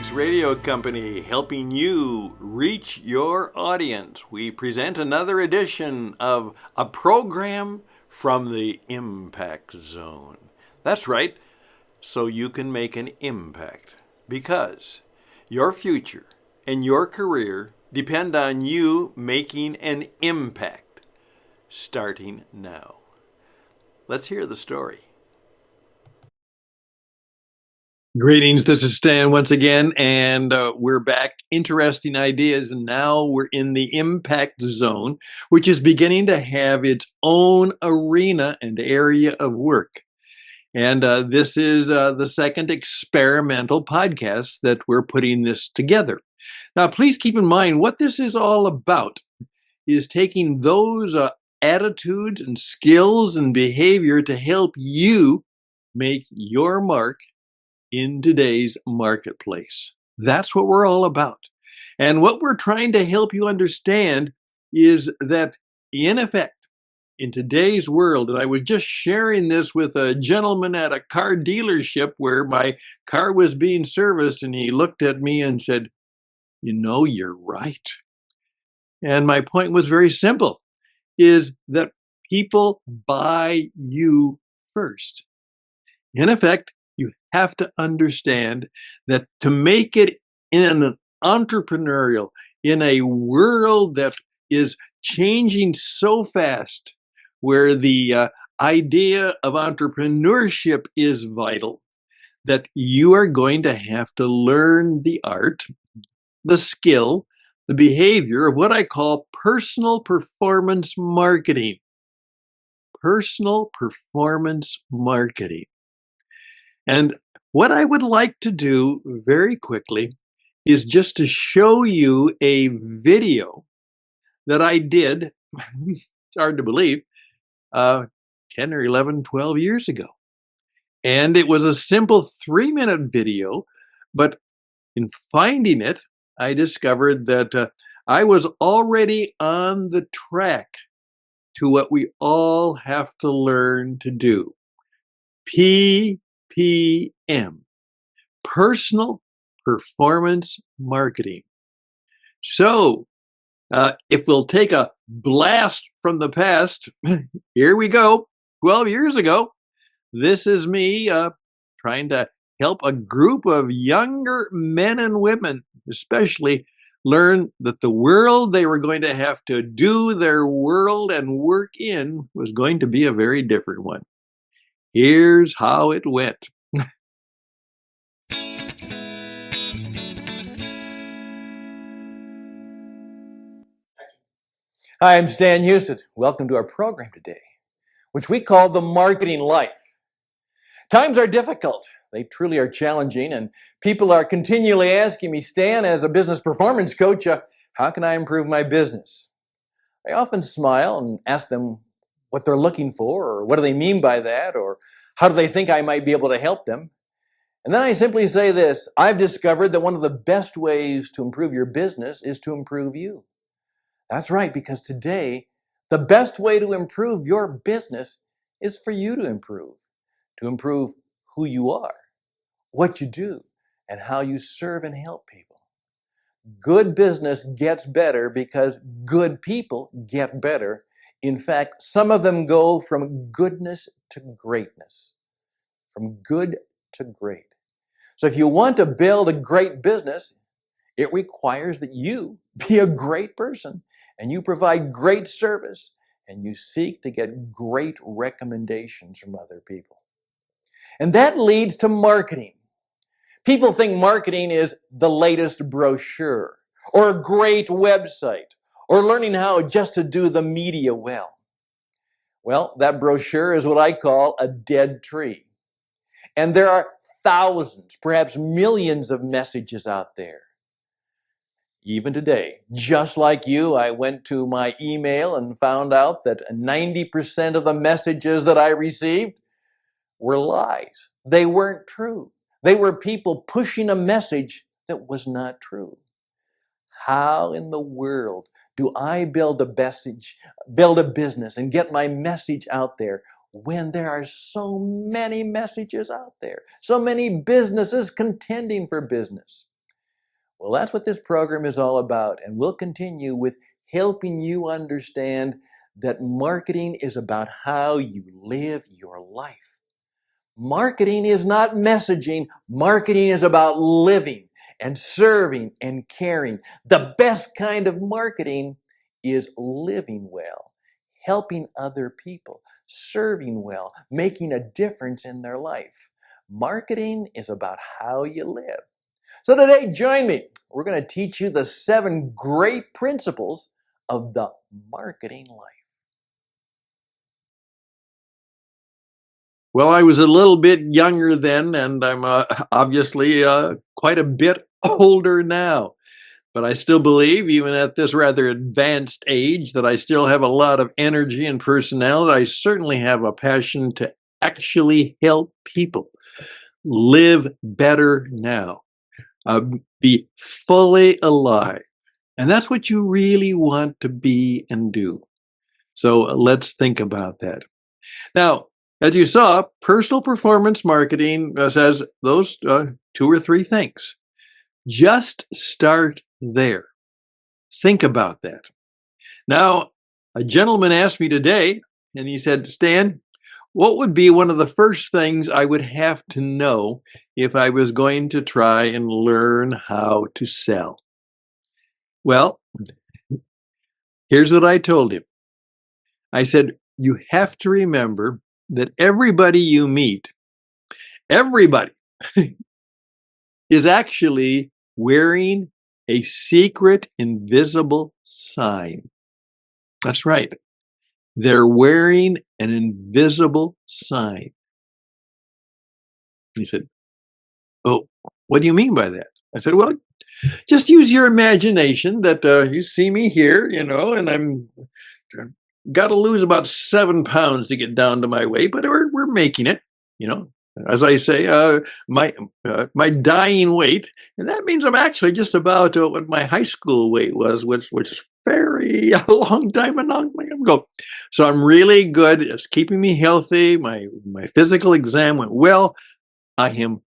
Six Radio Company, helping you reach your audience. We present another edition of a program from the Impact Zone. That's right, so you can make an impact, because your future and your career depend on you making an impact, starting now. Let's hear the story. Greetings, this is Stan once again, and we're back. Interesting ideas, and now we're in the impact zone, which is beginning to have its own arena and area of work. And this is the second experimental podcast that we're putting this together. Now, please keep in mind what this is all about is taking those attitudes and skills and behavior to help you make your mark in today's marketplace. That's what we're all about. And what we're trying to help you understand is that, in effect, in today's world, and I was just sharing this with a gentleman at a car dealership where my car was being serviced, and he looked at me and said, "You know, you're right." And my point was very simple, is that people buy you first. In effect, you have to understand that to make it in an entrepreneurial, in a world that is changing so fast, where the idea of entrepreneurship is vital, that you are going to have to learn the art, the skill, the behavior of what I call personal performance marketing. Personal performance marketing. And what I would like to do very quickly is just to show you a video that I did, it's hard to believe, 10 or 11, 12 years ago. And it was a simple 3-minute video, but in finding it, I discovered that I was already on the track to what we all have to learn to do. PPM, personal performance marketing. So, if we'll take a blast from the past, here we go. 12 years ago, this is me trying to help a group of younger men and women, especially, learn that the world they were going to have to do their world and work in was going to be a very different one. Here's how it went. Hi, I'm Stan Hustad. Welcome to our program today, which we call The Marketing Life. Times are difficult. They truly are challenging, and people are continually asking me, "Stan, as a business performance coach, how can I improve my business?" I often smile and ask them what they're looking for, or what do they mean by that, or how do they think I might be able to help them? And then I simply say this: I've discovered that one of the best ways to improve your business is to improve you. That's right, because today, the best way to improve your business is for you to improve who you are, what you do, and how you serve and help people. Good business gets better because good people get better. In fact, some of them go from goodness to greatness. From good to great. So if you want to build a great business, it requires that you be a great person and you provide great service and you seek to get great recommendations from other people. And that leads to marketing. People think marketing is the latest brochure or a great website or learning how just to do the media well. Well, that brochure is what I call a dead tree. And there are thousands, perhaps millions of messages out there. Even today, just like you, I went to my email and found out that 90% of the messages that I received were lies. They weren't true. They were people pushing a message that was not true. How in the world do I build a business and get my message out there when there are so many messages out there, so many businesses contending for business? Well, that's what this program is all about, and we'll continue with helping you understand that marketing is about how you live your life. Marketing is not messaging. Marketing is about living and serving and caring. The best kind of marketing is living well, helping other people, serving well, making a difference in their life. Marketing is about how you live. So today, join me. We're going to teach you the 7 great principles of the marketing life. Well, I was a little bit younger then, and I'm obviously quite a bit older now. But I still believe, even at this rather advanced age, that I still have a lot of energy and personality. I certainly have a passion to actually help people live better now, be fully alive. And that's what you really want to be and do. So let's think about that. Now, as you saw, personal performance marketing says those 2 or 3 things. Just start there. Think about that. Now, a gentleman asked me today, and he said, Stan, what would be one of the first things I would have to know if I was going to try and learn how to sell? Well, here's what I told him. I said, you have to remember that everybody you meet, everybody is actually wearing a secret invisible sign. That's right. They're wearing an invisible sign. He said, oh, what do you mean by that? I said, well, just use your imagination that you see me here, and I'm got to lose about 7 pounds to get down to my weight, but we're making it, you know. As I say, my dying weight, and that means I'm actually just about what my high school weight was, which is very a long time ago. So I'm really good. It's keeping me healthy. My physical exam went well. I am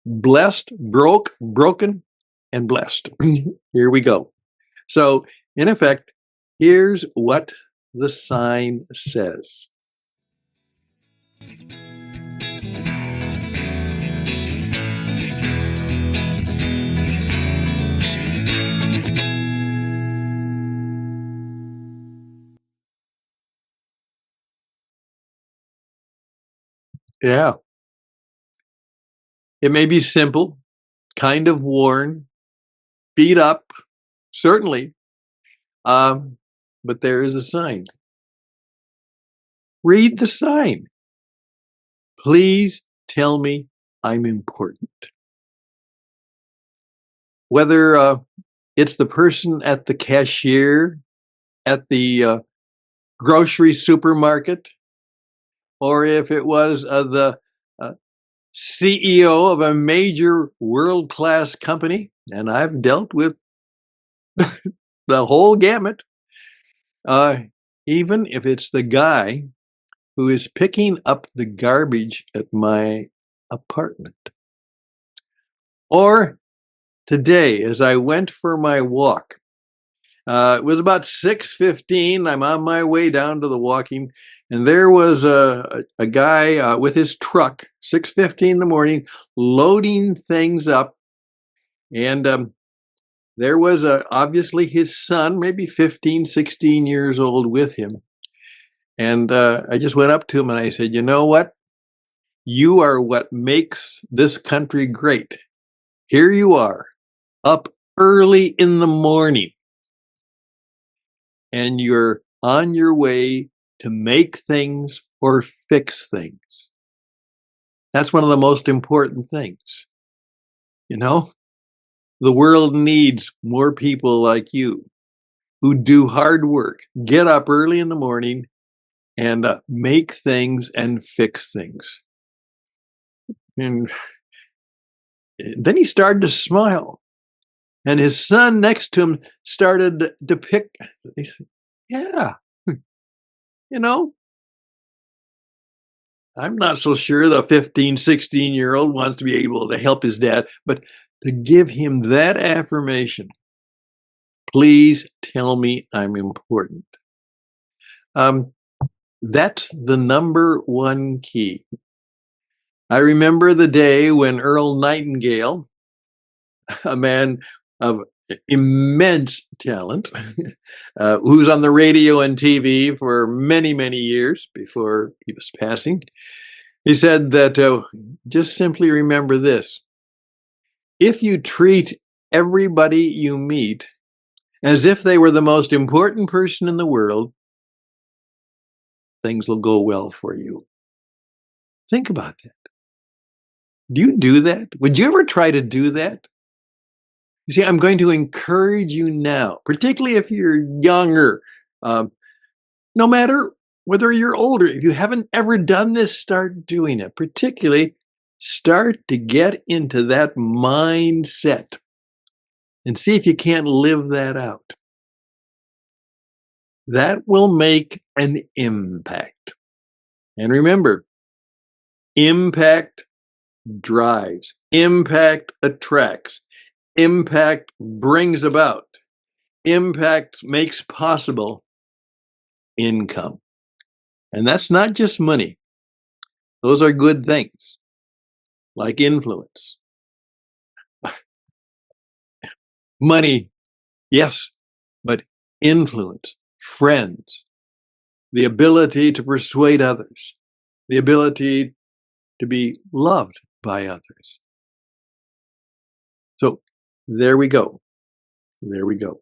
blessed, broken, and blessed. Here we go. So, in effect, here's what the sign says. Yeah. It may be simple, kind of worn, beat up, certainly, but there is a sign. Read the sign. Please tell me I'm important. Whether it's the person at the cashier at the grocery supermarket, or if it was the CEO of a major world-class company, and I've dealt with the whole gamut, uh, even if it's the guy who is picking up the garbage at my apartment. Or today, as I went for my walk, it was about 6:15. I'm on my way down to the walking, and there was a guy with his truck, 6:15 in the morning, loading things up. And there was obviously his son, maybe 15, 16 years old with him. And I just went up to him and I said, you know what? You are what makes this country great. Here you are, up early in the morning, and you're on your way to make things or fix things. That's one of the most important things. The world needs more people like you who do hard work, get up early in the morning, and make things and fix things. And then he started to smile. And his son next to him started to pick. He said, yeah, you know, I'm not so sure the 15, 16-year-old wants to be able to help his dad, but to give him that affirmation. Please tell me I'm important. That's the number one key. I remember the day when Earl Nightingale, a man of immense talent, who was on the radio and TV for many, many years before he was passing, he said that just simply remember this. If you treat everybody you meet as if they were the most important person in the world, things will go well for you. Think about that. Do you do that? Would you ever try to do that? You see, I'm going to encourage you now, particularly if you're younger, no matter whether you're older, if you haven't ever done this, start doing it. Particularly, start to get into that mindset and see if you can't live that out. That will make an impact. And remember, impact drives, impact attracts, impact brings about, impact makes possible income. And that's not just money. Those are good things, like influence. Money, yes, but influence, friends, the ability to persuade others, the ability to be loved by others. So there we go. There we go.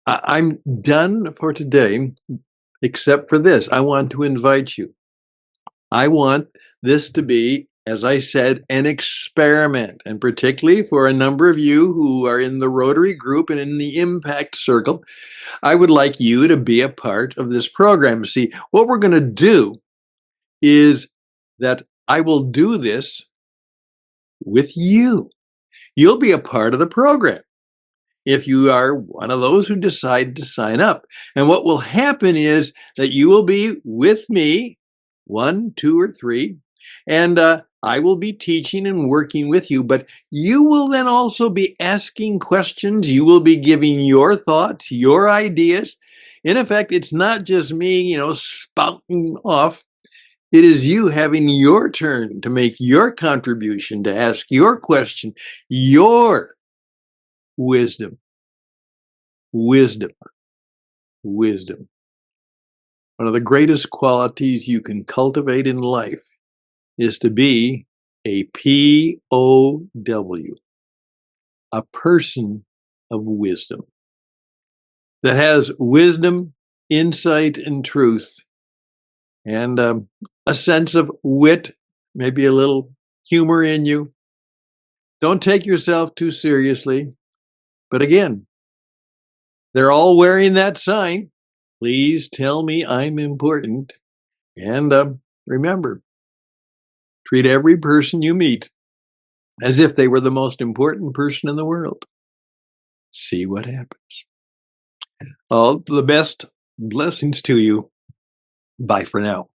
I'm done for today, except for this. I want to invite you. I want this to be, as I said, an experiment, and particularly for a number of you who are in the Rotary group and in the Impact Circle, I would like you to be a part of this program. See, what we're going to do is that I will do this with you. You'll be a part of the program if you are one of those who decide to sign up. And what will happen is that you will be with me, 1, 2, or 3, and I will be teaching and working with you, but you will then also be asking questions. You will be giving your thoughts, your ideas. In effect, it's not just me, spouting off. It is you having your turn to make your contribution, to ask your question, your wisdom. Wisdom. Wisdom. One of the greatest qualities you can cultivate in life is to be a POW, a person of wisdom that has wisdom, insight, and truth, and a sense of wit, maybe a little humor in you. Don't take yourself too seriously. But again, they're all wearing that sign. Please tell me I'm important. And remember, treat every person you meet as if they were the most important person in the world. See what happens. All the best blessings to you. Bye for now.